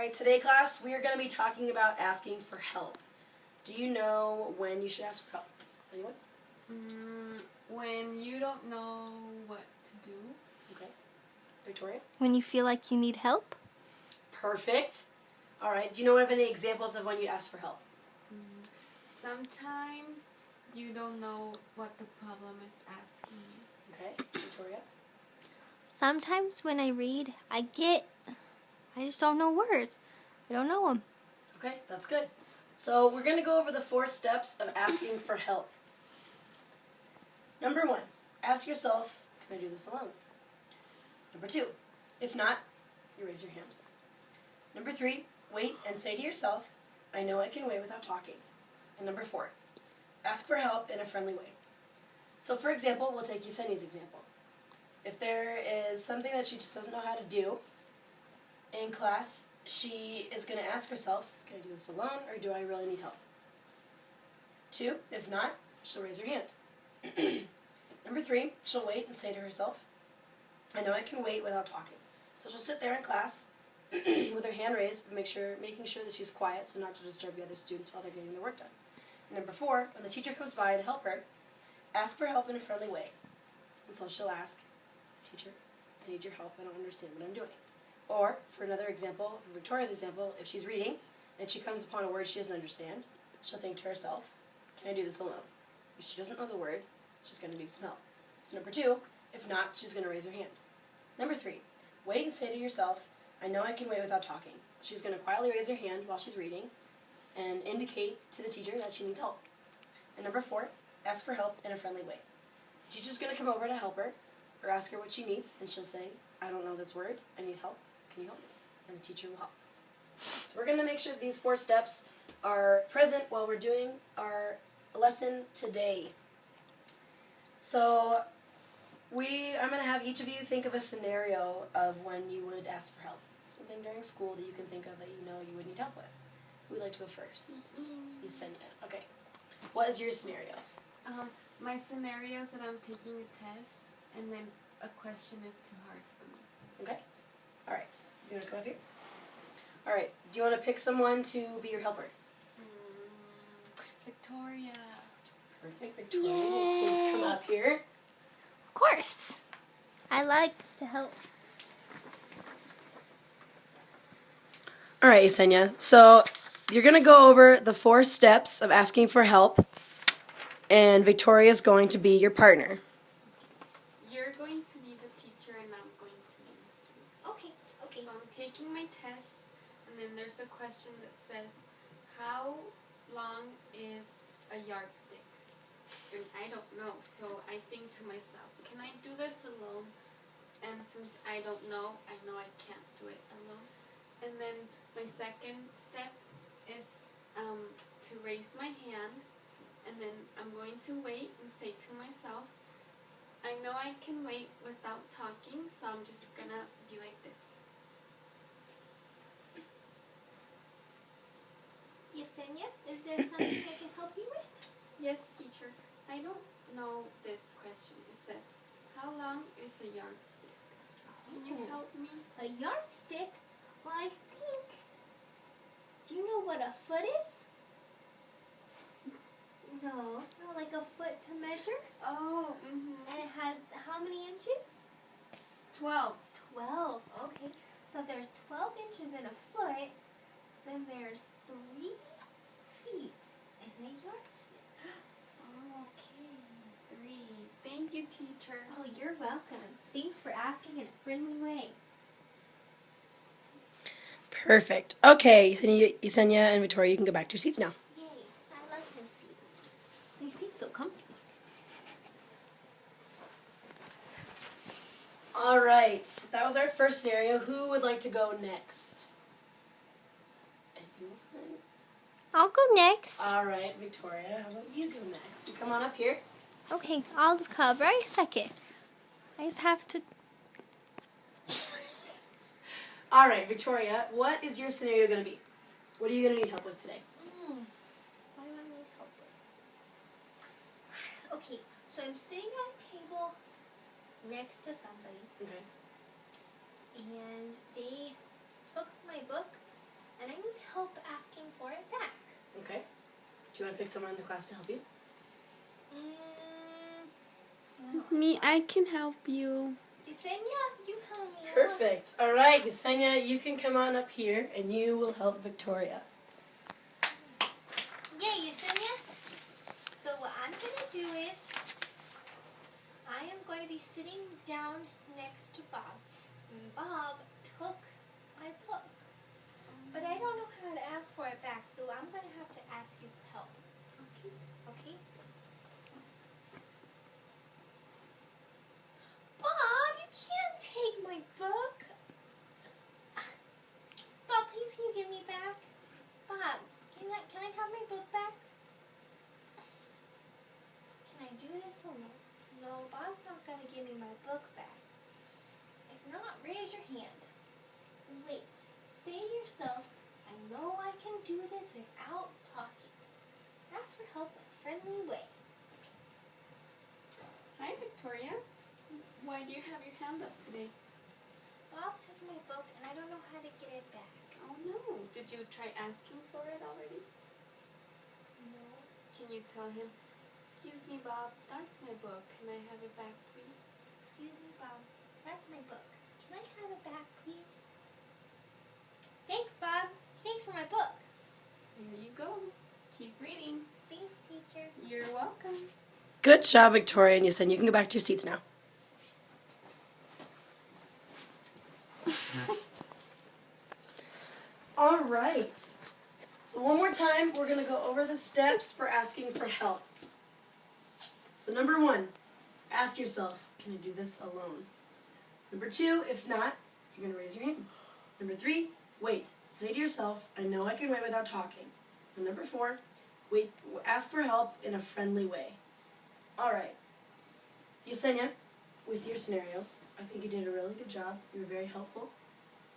Alright, today class we are going to be talking about asking for help. Do you know when you should ask for help? Anyone? When you don't know what to do. Okay. Victoria? When you feel like you need help. Perfect. Alright, do you know of any examples of when you ask for help? Sometimes you don't know what the problem is asking you. Okay. Victoria? Sometimes when I read, I just don't know words. I don't know them. Okay, that's good. So we're going to go over the 4 steps of asking for help. Number 1, ask yourself, can I do this alone? Number 2, if not, you raise your hand. Number 3, wait and say to yourself, I know I can wait without talking. And number 4, ask for help in a friendly way. So for example, we'll take Yesenia's example. If there is something that she just doesn't know how to do in class, she is going to ask herself, can I do this alone or do I really need help? 2, if not, she'll raise her hand. Number 3, she'll wait and say to herself, I know I can wait without talking. So she'll sit there in class with her hand raised, but making sure that she's quiet so not to disturb the other students while they're getting their work done. And number 4, when the teacher comes by to help her, ask for help in a friendly way. And so she'll ask, teacher, I need your help, I don't understand what I'm doing. Or, for another example, for Victoria's example, if she's reading and she comes upon a word she doesn't understand, she'll think to herself, can I do this alone? If she doesn't know the word, she's going to need some help. So number 2, if not, she's going to raise her hand. Number 3, wait and say to yourself, I know I can wait without talking. She's going to quietly raise her hand while she's reading and indicate to the teacher that she needs help. And number 4, ask for help in a friendly way. The teacher's going to come over to help her or ask her what she needs, and she'll say, I don't know this word, I need help, can you help me? And the teacher will help. So we're going to make sure that these 4 steps are present while we're doing our lesson today. So I'm going to have each of you think of a scenario of when you would ask for help. Something during school that you can think of that you know you would need help with. Who would like to go first? Yesenia. Okay. What is your scenario? My scenario is that I'm taking a test and then a question is too hard for me. Okay. All right. You want to come up here? All right. Do you want to pick someone to be your helper? Victoria. Perfect. Victoria, please come up here. Of course. I like to help. All right, Yesenia. So you're going to go over the 4 steps of asking for help, and Victoria is going to be your partner. You're going to be the teacher and I'm going to be the student. Okay. So I'm taking my test and then there's a question that says, how long is a yardstick? And I don't know, so I think to myself, can I do this alone? And since I don't know I can't do it alone. And then my second step is to raise my hand, and then I'm going to wait and say to myself, I know I can wait without talking, so I'm just gonna be like this. Yesenia, is there something I can help you with? Yes, teacher. I don't know this question. It says, how long is a yardstick? Can you help me? A yardstick? Well, I think... Do you know what a foot is? No, like a foot to measure? Oh, And it has how many inches? 12. 12, okay. So there's 12 inches in a foot, then there's 3 feet in a yardstick. Okay, 3. Thank you, teacher. Oh, you're welcome. Thanks for asking in a friendly way. Perfect. Okay, Yesenia and Victoria, you can go back to your seats now. Yay, I love him seat. They seat so comfy. All right, that was our first scenario. Who would like to go next? Anyone? I'll go next. All right, Victoria, how about you go next? You come on up here. Okay, I'll just come right a second. I just have to... All right, Victoria, what is your scenario going to be? What are you going to need help with today? What do I need help with? Okay, so I'm sitting at a table next to somebody, Okay. and they took my book to pick someone in the class to help you? Me, I can help you. Yesenia, you help me. Perfect. All right, Yesenia, you can come on up here and you will help Victoria. Yay, Yesenia. So what I'm going to do is, I am going to be sitting down next to Bob. And Bob took my book. But I don't know how to ask for it back, so I'm going to have to ask you for help. Okay. Okay? Bob, you can't take my book. Bob, please can you give me back? Bob, can I have my book back? Can I do this alone? No, Bob's not going to give me my book back. If not, raise your hand. Wait, say to yourself, I know I can do this without talking. Ask for help in a friendly way. Hi, Victoria. Why do you have your hand up today? Bob took my book and I don't know how to get it back. Oh no. Did you try asking for it already? No. Can you tell him, excuse me, Bob, that's my book. Can I have it back, please? Excuse me, Bob. That's my book. Can I have it back, please? Thanks, Bob. Thanks for my book. Here you go. Keep reading. Thanks, teacher. You're welcome. Good job, Victoria and Yesenia. You can go back to your seats now. All right. So one more time, we're going to go over the steps for asking for help. So number 1, ask yourself, can I do this alone? Number 2, if not, you're going to raise your hand. Number 3, wait. Say to yourself, I know I can wait without talking. And number 4, wait. Ask for help in a friendly way. All right. Yesenia, with your scenario, I think you did a really good job. You were very helpful,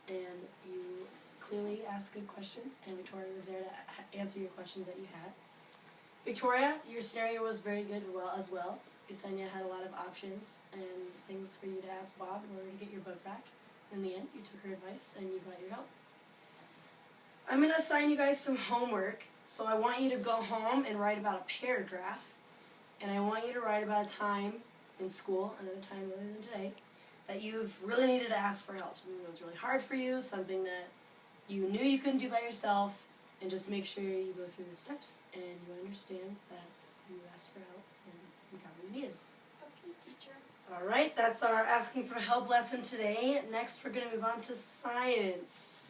and you clearly asked good questions, and Victoria was there to answer your questions that you had. Victoria, your scenario was very good as well. Yesenia had a lot of options and things for you to ask Bob in order to get your book back. In the end, you took her advice and you got your help. I'm going to assign you guys some homework, so I want you to go home and write about a paragraph, and I want you to write about a time in school, another time other than today, that you've really needed to ask for help. Something that was really hard for you, something that you knew you couldn't do by yourself, and just make sure you go through the steps and you understand that you asked for help and you got what you needed. Okay, teacher. All right, that's our asking for help lesson today. Next, we're going to move on to science.